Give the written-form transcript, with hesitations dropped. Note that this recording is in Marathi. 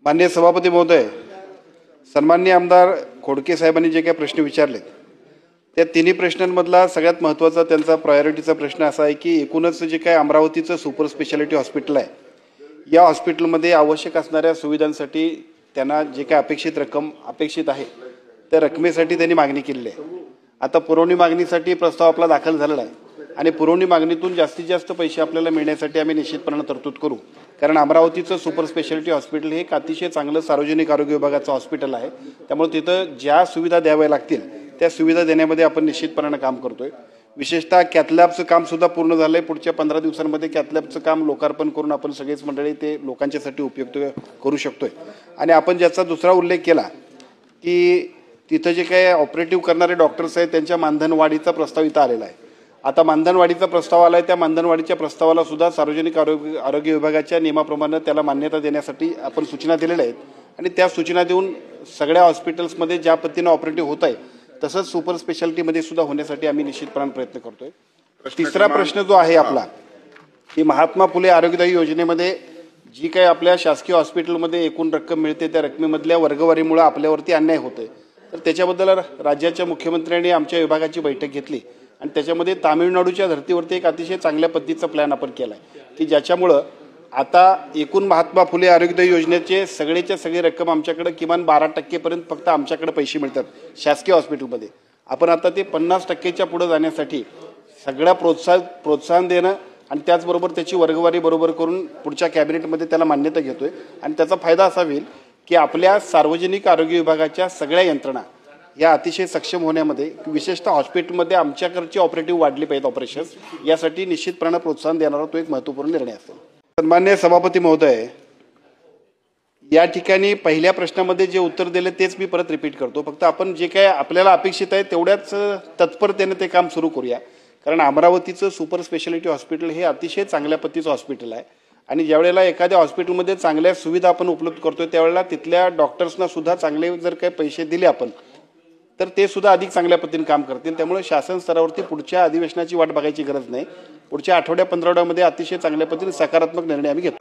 माननीय सभापती महोदय, सन्माननीय आमदार खोडके साहेबांनी जे काही प्रश्न विचारले त्या तिन्ही प्रश्नांमधला सगळ्यात महत्त्वाचा त्यांचा प्रायोरिटीचा प्रश्न असा आहे की एकूणच जे काही अमरावतीचं सुपर स्पेशालिटी हॉस्पिटल आहे, या हॉस्पिटलमध्ये आवश्यक असणाऱ्या सुविधांसाठी त्यांना जे काही अपेक्षित रक्कम अपेक्षित आहे त्या रकमेसाठी त्यांनी मागणी केलेली आहे। आता पुरवणी मागणीसाठी प्रस्ताव आपला दाखल झालेला आहे आणि पुरवणी मागणीतून जास्तीत जास्त पैसे आपल्याला मिळण्यासाठी आम्ही निश्चितपणे तरतूद करू, कारण अमरावतीचं सुपर स्पेशालिटी हॉस्पिटल हे एक अतिशय चांगलं सार्वजनिक आरोग्य विभागाचं हॉस्पिटल आहे। त्यामुळे तिथं ज्या सुविधा द्याव्या लागतील त्या सुविधा देण्यामध्ये आपण निश्चितपणे काम करतोय। विशेषतः कॅथलॅबचं काम सुद्धा पूर्ण झालंय। पुढच्या 15 दिवसांमध्ये कॅथलॅबचं काम लोकार्पण करून आपण सगळेच मंडळी ते लोकांच्यासाठी उपयुक्त करू शकतोय। आणि आपण ज्याचा दुसरा उल्लेख केला की तिथं जे काही ऑपरेटिव्ह करणारे डॉक्टर्स आहेत त्यांच्या मानधनवाढीचा प्रस्ताव इथं आलेला आहे। आता मानधनवाढीचा प्रस्ताव आलाय, त्या मानधनवाढीच्या प्रस्तावाला सुद्धा सार्वजनिक आरोग्य विभागाच्या नियमाप्रमाणे त्याला मान्यता देण्यासाठी आपण सूचना दिलेल्या आहेत आणि त्या सूचना देऊन सगळ्या हॉस्पिटल्समध्ये ज्या पद्धतीने ऑपरेटिव्ह होत आहे तसंच सुपर स्पेशालिटीमध्ये सुद्धा होण्यासाठी आम्ही निश्चितपणे प्रयत्न करतोय। तिसरा प्रश्न जो आहे आपला की महात्मा फुले आरोग्यदायी योजनेमध्ये जी काही आपल्या शासकीय हॉस्पिटलमध्ये एकूण रक्कम मिळते त्या रकमेमधल्या वर्गवारीमुळे आपल्यावरती अन्याय होतोय, तर त्याच्याबद्दल राज्याच्या मुख्यमंत्र्यांनी आमच्या विभागाची बैठक घेतली आणि त्याच्यामध्ये तामिळनाडूच्या धर्तीवरती एक अतिशय चांगल्या पद्धतीचा प्लॅन आपण केला आहे की ज्याच्यामुळं आता एकूण महात्मा फुले आरोग्यदायी योजनेचे सगळेच्या सगळी रक्कम आमच्याकडे किमान 12% पर्यंत फक्त आमच्याकडे पैसे मिळतात शासकीय हॉस्पिटलमध्ये। आपण आता ते 50%च्या पुढे जाण्यासाठी सगळ्या प्रोत्साहन देणं आणि त्याचबरोबर त्याची वर्गवारी बरोबर करून पुढच्या कॅबिनेटमध्ये त्याला मान्यता घेतोय आणि त्याचा फायदा असा होईल की आपल्या सार्वजनिक आरोग्य विभागाच्या सगळ्या यंत्रणा या अतिशय सक्षम होण्यामध्ये विशेषतः हॉस्पिटलमध्ये आमच्याकडची ऑपरेटिव्ह वाढली पाहिजेत ऑपरेशन्स, यासाठी निश्चितपणे प्रोत्साहन देणारा तो एक महत्त्वपूर्ण निर्णय असेल। सन्माननीय सभापती महोदय, या ठिकाणी पहिल्या प्रश्नामध्ये जे उत्तर दिले तेच मी परत रिपीट करतो। फक्त आपण जे काही आपल्याला अपेक्षित आहे तेवढ्याच तत्परतेने ते काम सुरू करूया, कारण अमरावतीचं सुपर स्पेशालिटी हॉस्पिटल हे अतिशय चांगल्या पद्धतीचं हॉस्पिटल आहे आणि ज्यावेळेला एखाद्या हॉस्पिटलमध्ये चांगल्या सुविधा आपण उपलब्ध करतोय त्यावेळेला तिथल्या डॉक्टर्सना सुद्धा चांगले जर काही पैसे दिले आपण तर ते सुद्धा अधिक चांगल्या पद्धतीने काम करतील। त्यामुळे शासन स्तरावरती पुढच्या अधिवेशनाची वाट बघायची गरज नाही। पुढच्या आठवड्या 15 आठवड्यामध्ये अतिशय चांगल्या पद्धतीने सकारात्मक निर्णय आम्ही घेतो।